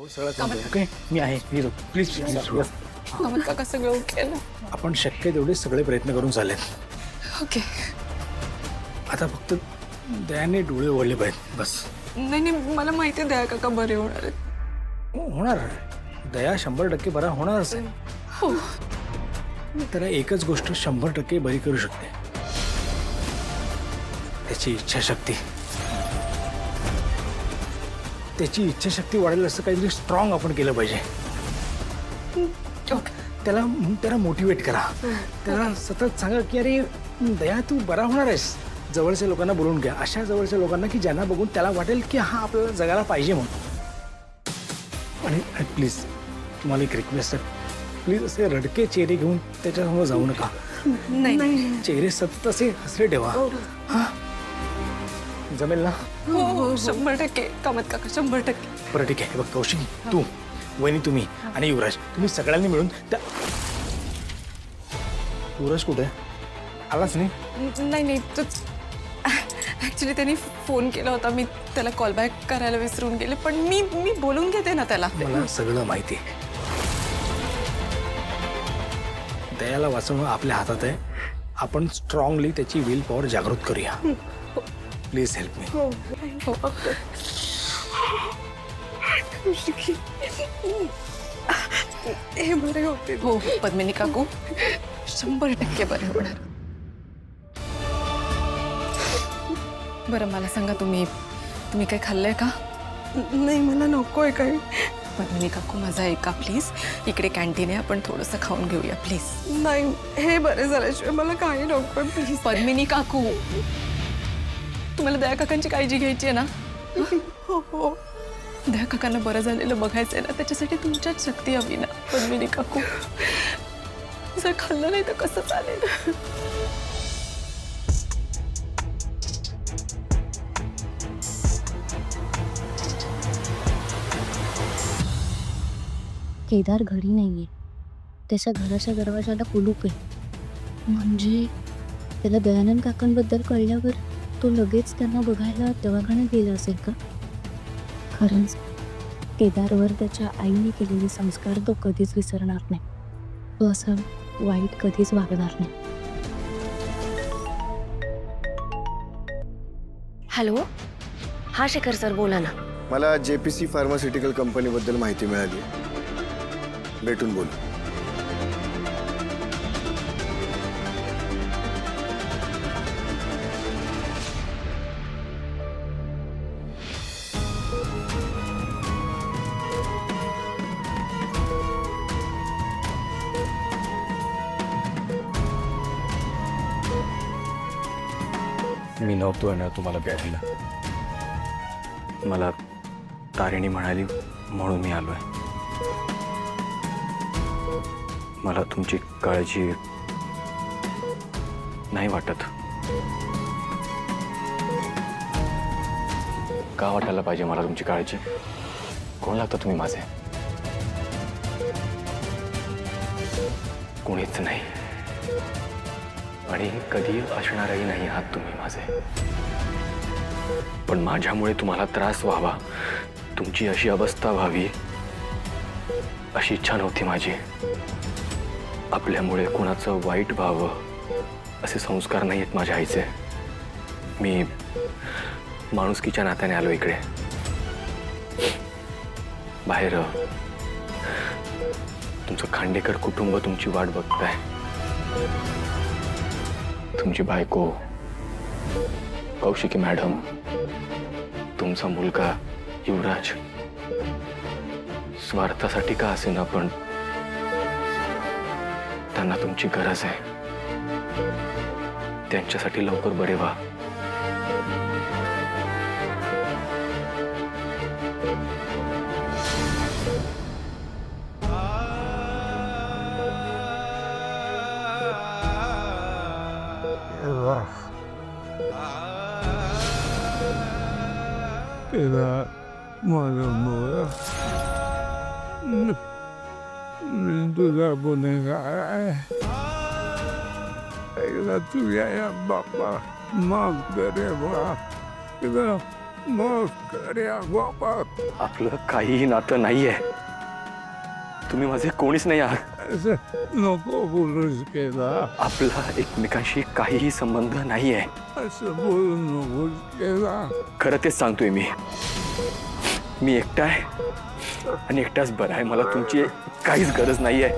Okay मी आहे please Kamat काका सगळं ओके ना? आपण शक्य तेवढे सगळे प्रयत्न करून चालेल. ओके. आता फक्त दयाने डोळे ओढले पाहिजेत बस. नाही नाही, मला माहिती आहे दया काका बरे होणार आहेत. होणार दया 100% बरा होणारच आहे. हो. त्याला एकच गोष्ट 100% बरी करू शकते, त्याची इच्छाशक्ती. त्याची इच्छाशक्ती वाढेल असं काहीतरी स्ट्रॉंग आपण केलं पाहिजे. ओके. त्याला मोटिवेट करा. त्याला सतत सांगा की अरे दया तू बरा होणार आहेस. जवळच्या लोकांना बोलून घ्या, अशा जवळच्या लोकांना की ज्यांना बघून त्याला वाटेल की हा आपल्याला जगायला पाहिजे म्हणून. आणि प्लीज तुम्हाला एक रिक्वेस्ट आहे, प्लीज असे रडके चेहरे घेऊन त्याच्यासमोर जाऊ नका. नाही. चेहरे सतत असे हसरे ठेवा. हा जमेल ना? हो हो 100% कामत काका 100%. बरं ठीक आहे. बघ कौशिकी, तू वहिनी, तुम्ही आणि युवराज, तुम्ही सगळ्यांनी मिळून त्या युवराज कुठे आलाच नाही? नाही नाही, तूच ॲक्च्युली त्यांनी फोन केला होता, मी त्याला कॉल बॅक करायला विसरून गेले, पण मी बोलून घेते ना त्याला. मला सगळं माहिती आहे. दयाला वाचवणं आपल्या हातात आहे. आपण स्ट्रॉंगली त्याची विल पॉवर जागृत करूया. Please help me. हो. हे बरे होते. हो पद्मिनी काकू 100% बरे होणार. बरं मला सांगा, तुम्ही काही खाल्लंय का? नाही मला नकोय काही. पद्मिनी काकू माझा ऐका प्लीज, इकडे कॅन्टीन आहे, आपण थोडंसं खाऊन घेऊया प्लीज. नाही हे बरे झाल्याशिवाय मला काही नकोय प्लीज. पद्मिनी काकू, तुम्हाला दया काकांची काळजी घ्यायची आहे ना? हो हो. दया काकांना बरं झालेलं बघायचंय ना, त्याच्यासाठी तुमच्याच शक्ती हवी ना पद्मिनी काकू. जर खाल्लं नाही तर कसं चालेल? केदार घरी नाहीये. त्याच्या घराच्या दरवाजाला कुलूप आहे. म्हणजे त्याला दयानंद काकांबद्दल कळल्यावर तो लगेच त्यांना बघायला दवाखान्यात गेला असेल का? खरंच केदारवर त्याच्या आईने केलेले संस्कार तो कधीच विसरणार नाही. तो असं वाईट कधीच वागणार नाही. हॅलो, हा शेखर सर बोला ना. मला JPC फार्मास्युटिकल कंपनीबद्दल माहिती मिळाली. भेटून बोलू. मी नव्हतो येणार तुम्हाला भेटायला. मला तारिणी म्हणाली म्हणून मी आलोय. मला तुमची काळजी नाही वाटत. का वाटायला पाहिजे मला तुमची काळजी? कोण लागता तुम्ही माझे? कोणीच नाही आणि कधी असणारही नाही आहात तुम्ही माझे. पण माझ्यामुळे तुम्हाला त्रास व्हावा, तुमची अशी अवस्था व्हावी अशी इच्छा नव्हती माझी. आपल्यामुळे कुणाचं वाईट व्हावं असे संस्कार नाही आहेत माझ्या आईचे. मी माणुसकीच्या नात्याने आलो इकडे. बाहेर तुमचं खांडेकर कुटुंब तुमची वाट बघताय. तुमची बायको कौशिकी मॅडम, तुमचा मुलगा युवराज. स्वार्थासाठी का असेना पण त्यांना तुमची गरज आहे. त्यांच्यासाठी लवकर बरे व्हा. Era माझा तुझा गुन्हेगार आहे. एकदा तुझ्या या बाप्पा माफ करे बा. माफ कर या बाबा. आपलं काहीही नातं नाहीये. तुम्ही माझे कोणीच नाही आहात. असं नको बोलूस केदार. आपला एकमेकांशी काहीही संबंध नाहीये. असं बोलू नकोस केदार. खरं तेच सांगतोय मी एकटा आहे आणि एकटाच बरा आहे. मला तुमची काहीच गरज नाहीये.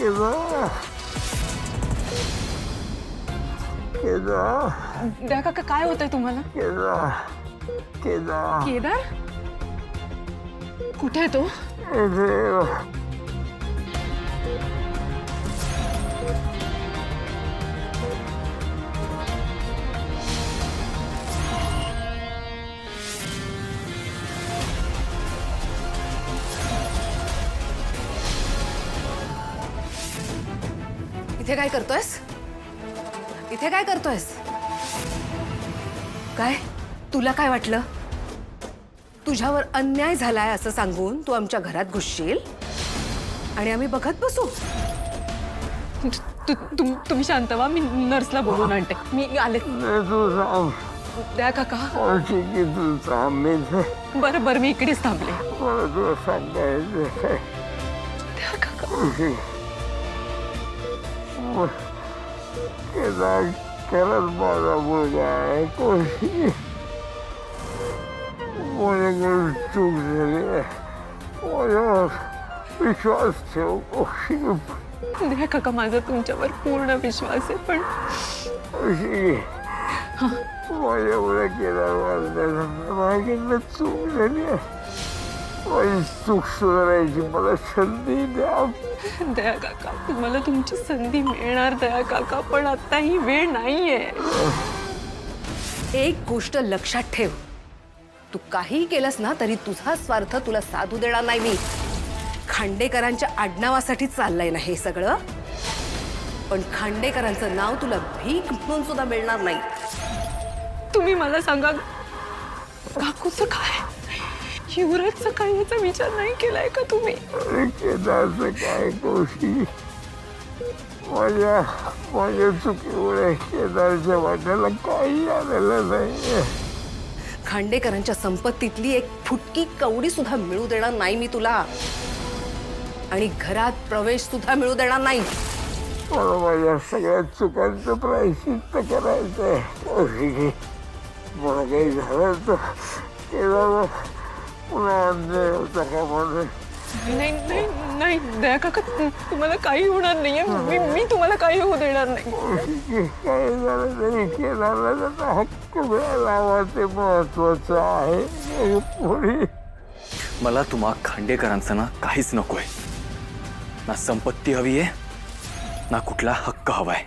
केदार. केदार. द्या काका, काय होतंय तुम्हाला? केदार. केदार. केदार कुठे आहे तो? इथे काय करतोयस? इथे काय करतोयस? काय तुला काय वाटलं? तुझ्यावर अन्याय झालाय असं सांगून तू आमच्या घरात घुसशील आणि आम्ही बघत बसू? तुम्ही शांत व्हा, मी नर्सला बोलून आणते. मी आले. द्या काका. बरं बरं, मी इकडेच थांबले. द्या काका. केदार खरंच माझा मुलगा आहे. कोशी माझ्याकडून चूक झाली आहे. माझ्यावर विश्वास ठेव कोशी. द्या काका, माझा तुमच्यावर पूर्ण विश्वास आहे. पण कोशी माझ्यामुळे केदार वाजण्याचा माझ्याकडनं चूक झाली आहे. माझी चूक सुधारायची मला संधी द्या. दया काका, तुम्हाला तुमची संधी मिळणार दया काका, पण आता ही वेळ नाहीये. एक गोष्ट लक्षात ठेव, तू काही केलंस ना तरी तुझा स्वार्थ तुला साधू देणार नाही मी. खांडेकरांच्या आडनावासाठी चाललंय ना हे सगळं, पण खांडेकरांचं नाव तुला भीक म्हणून सुद्धा मिळणार नाही. तुम्ही मला सांगा, काकूचं काय? युवराजचं काय याचा विचार नाही केलाय का तुम्ही? केदारचं काय कोशी, माझ्या चुकीमुळे केदारच्या वाट्याला काही आलेलं नाही. खांडेकरांच्या संपत्तीतली एक फुटकी कवडी सुद्धा मिळू देणार नाही मी तुला, आणि घरात प्रवेश सुद्धा मिळू देणार नाही. मला माझ्या सगळ्या चुकांचं प्रायश्चित्त करायचंय. कोशी मला काही झालं तर केदार पुन्हा अन्याय होता का म्हणून. नाही नाही नाही दया काका, तुम्हाला काही होणार नाहीये. मी तुम्हाला काही होऊ देणार नाही. काही झालं तरी केदारला त्याचा हक्क मिळायला हवा, ते महत्वाचं आहे. पुढे मला तुम्हा खांडेकरांचं ना काहीच नकोय. ना संपत्ती हवी आहे, ना कुठला हक्क हवाय.